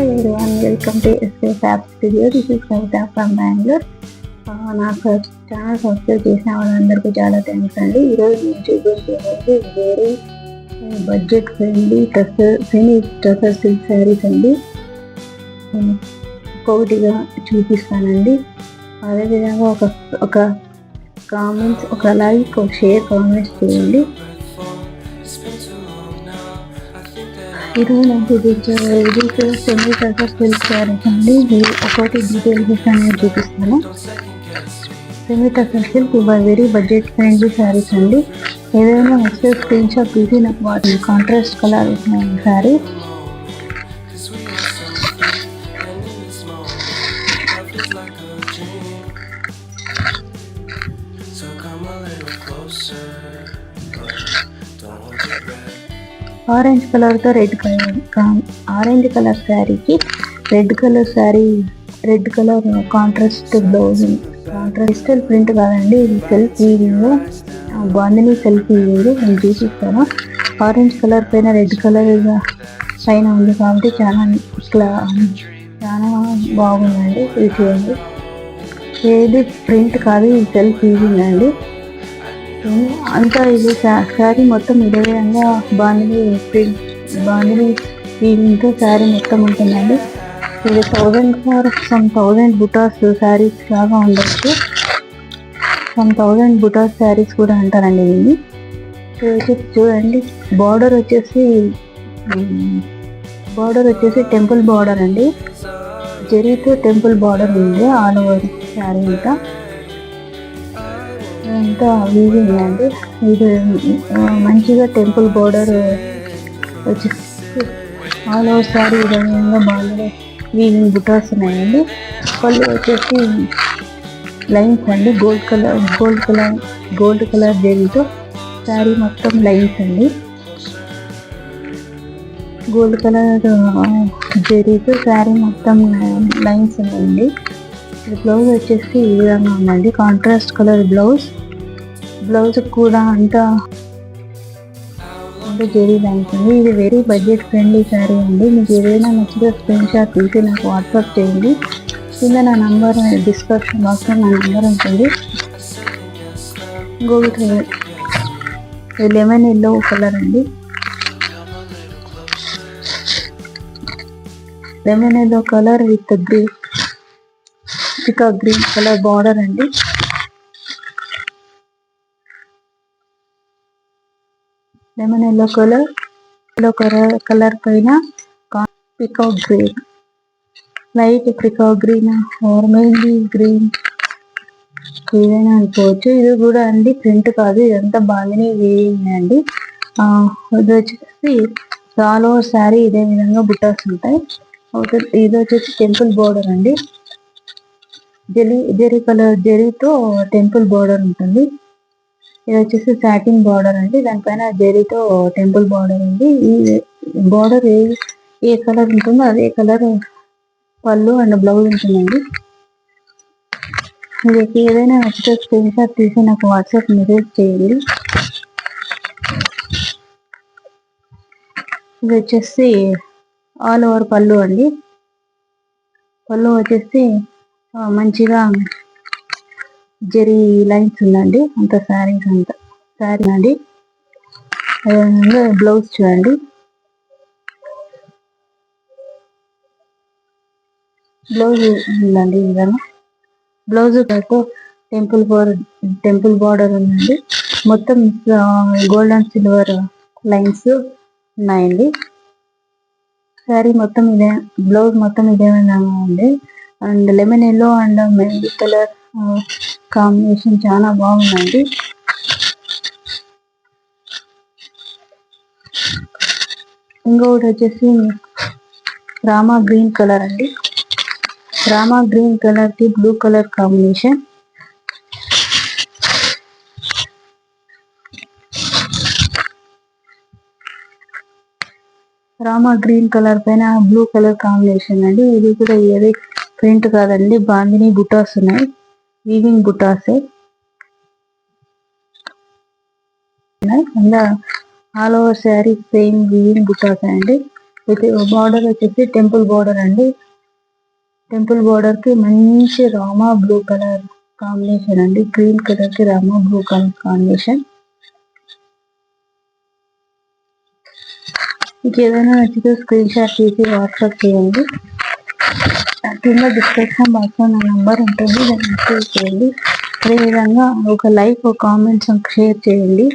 Hi everyone, welcome to SK Fab Studio. This is Kavita from Bangalore. నా channel subscribe చేసిన వాళ్ళందరికీ చాలా thanks అండి. ఈరోజు నేను చూపించేది very budget friendly semi tussar silk saris అండి. ఒక్కొక్కటిగా చూపిస్తానండి. అదేవిధంగా ఒక కామెంట్స్, ఒక లైక్, ఒక షేర్, కామెంట్స్ చేయండి. ఈరోజు నేను చూపించే సెమీ టసర్ సిల్క్ శారీస్ అండి. ఒకటి డీటెయిల్స్ అనేది చూపిస్తాను. Semi tussar silk very budget friendly saris అండి. ఏదైనా వస్తే స్క్రీన్ షాట్ తీసి నాకు వాటిని కాంట్రాస్ట్ కలర్ శారీ. ఆరెంజ్ కలర్తో ఆరెంజ్ కలర్ శారీకి red colour contrast blouse. Digital print కాదండి, ఇది self weaving, bandhani self weaving. నేను చూపిస్తాను. ఆరెంజ్ కలర్ పైన రెడ్ కలర్ పైన ఉంది కాబట్టి చాలా బాగుందండి. ఇది చూడండి, ఏది ప్రింట్ కాదు, ఇది సెల్ఫ్ వీవింగ్ అండి. అంతా ఇది శారీ మొత్తం ఇదే విధంగా బాందిని వీవింగ్తో శారీ మొత్తం ఉంటుందండి. ఇది 1000 బుటాస్ శారీస్ లాగా ఉండొచ్చు. 1000 బుటాస్ శారీస్ కూడా అంటారండి దీన్ని. చూడండి, బార్డర్ వచ్చేసి టెంపుల్ బార్డర్ అండి. జరీతో టెంపుల్ బార్డర్ ఉంది ఆల్ ఓవర్ శారీ అంతా వీవింగ్ అండి. ఇది మంచిగా టెంపుల్ బార్డర్ వచ్చేసి ఆల్ ఓవర్ శారీ విధంగా బాగా వీవింగ్ బుటాస్ ఉన్నాయండి. పళ్ళు వచ్చేసి లైన్స్ అండి, గోల్డ్ కలర్ జరీతో శారీ మొత్తం లైన్స్ అండి. గోల్డ్ కలర్ జరీతో శారీ మొత్తం లైన్స్ ఉన్నాయండి. బ్లౌజ్ వచ్చేసి ఈ విధంగా ఉందండి, కాంట్రాస్ట్ కలర్ బ్లౌజ్ కూడా అంతా జరీ లైన్స్ అండి. ఇది వెరీ బడ్జెట్ ఫ్రెండ్లీ శారీ అండి. మీకు ఏదైనా నచ్చితే స్క్రీన్ షాట్ తీసి నాకు వాట్సాప్ చేయండి. కింద నా నంబర్ డిస్క్రిప్షన్ బాక్స్లో నా నంబర్ ఉంటుంది. ఇంకొకటి లెమన్ ఎల్లో కలర్ అండి. Lemon yellow colour with green colour border అండి. లెమన్ ఎల్లో కలర్ పైన peacock green, light peacock green are mainly green ఏదైనా అనుకోవచ్చు. ఇది కూడా అండి ప్రింట్ కాదు, ఇదంతా బాగానే వేయింగ్ అండి. ఇది వచ్చేసి ఆల్ ఓవర్ శారీ ఇదే విధంగా బుట్టాస్ ఉంటాయి. ఇది వచ్చేసి టెంపుల్ బోర్డర్ అండి. జరీతో టెంపుల్ బోర్డర్ ఉంటుంది. ఇది వచ్చేసి సాటిన్ బార్డర్ అండి, దానిపైన జరీతో టెంపుల్ బార్డర్ ఉంది. ఈ బార్డర్ ఏ కలర్ ఉంటుందో అదే కలర్ పళ్ళు అండ్ బ్లౌజ్ ఉంటుందండి. మీకు ఏదైనా నచ్చితే స్క్రీన్ షాట్ తీసి నాకు వాట్సాప్ మెసేజ్ చేయండి. ఇది వచ్చేసి ఆల్ ఓవర్ పళ్ళు అండి. పళ్ళు వచ్చేసి మంచిగా జరీ లైన్స్ ఉందండి. అంత శారీ అండి. బ్లౌజ్ చూడండి, బ్లౌజ్ ఉందండి. ఈ విధంగా బ్లౌజ్ టెంపుల్ బార్డర్ ఉందండి. మొత్తం గోల్డ్ అండ్ సిల్వర్ లైన్స్ ఉన్నాయండి. శారీ మొత్తం ఇదే, బ్లౌజ్ మొత్తం ఇదే విధంగా ఉంది. And lemon yellow and mehndi colour combination చాలా బాగుందండి. ఇంకొకటి వచ్చేసి రామా గ్రీన్ కలర్ అండి. రామా గ్రీన్ కలర్ కి blue colour combination. Rama green colour పైన బ్లూ కలర్ కాంబినేషన్ అండి. ఇది కూడా ఏది ప్రింట్ కాదండి, బాందిని బుటాస్ ఉన్నాయి, వీవింగ్ బుటాసే. All over sari same weaving butas అండి. ఇది బార్డర్ వచ్చేసి టెంపుల్ బార్డర్ అండి. టెంపుల్ బార్డర్ కి మంచి రామా బ్లూ కలర్ కాంబినేషన్ అండి. గ్రీన్ కలర్ కి రామా బ్లూ కలర్ కాంబినేషన్. మీకు ఏదైనా నచ్చితే స్క్రీన్ షాట్ తీసి వాట్సాప్ చేయండి. కింద డిస్క్రిప్షన్ బాక్స్ లో నా నంబర్ ఉంటుంది, దాన్ని మెసేజ్ చేయండి. అదేవిధంగా ఒక లైక్, ఒక కామెంట్స్, షేర్ చేయండి.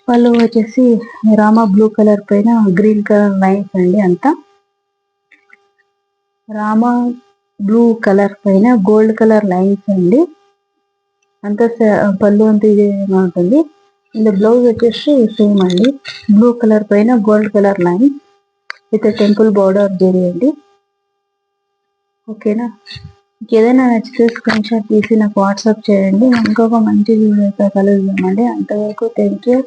వాళ్ళు వచ్చేసి రామా బ్లూ కలర్ పైన గ్రీన్ కలర్ లైన్స్ అండి. అంతా రామా బ్లూ కలర్ పైన గోల్డ్ కలర్ లైన్స్ అండి. అంతా పళ్ళు అంతా ఇదే ఉంటుంది. ఇంత బ్లౌజ్ వచ్చేసి సేమ్ అండి. బ్లూ కలర్ పైన gold colour line with temple border చేయండి. ఓకేనా? మీకు ఏదైనా నచ్చితే స్క్రీన్ షాట్ తీసి నాకు వాట్సాప్ చేయండి. ఇంకొక మంచి వీడియోతో కలుద్దామండి. అంతవరకు థ్యాంక్ యూ.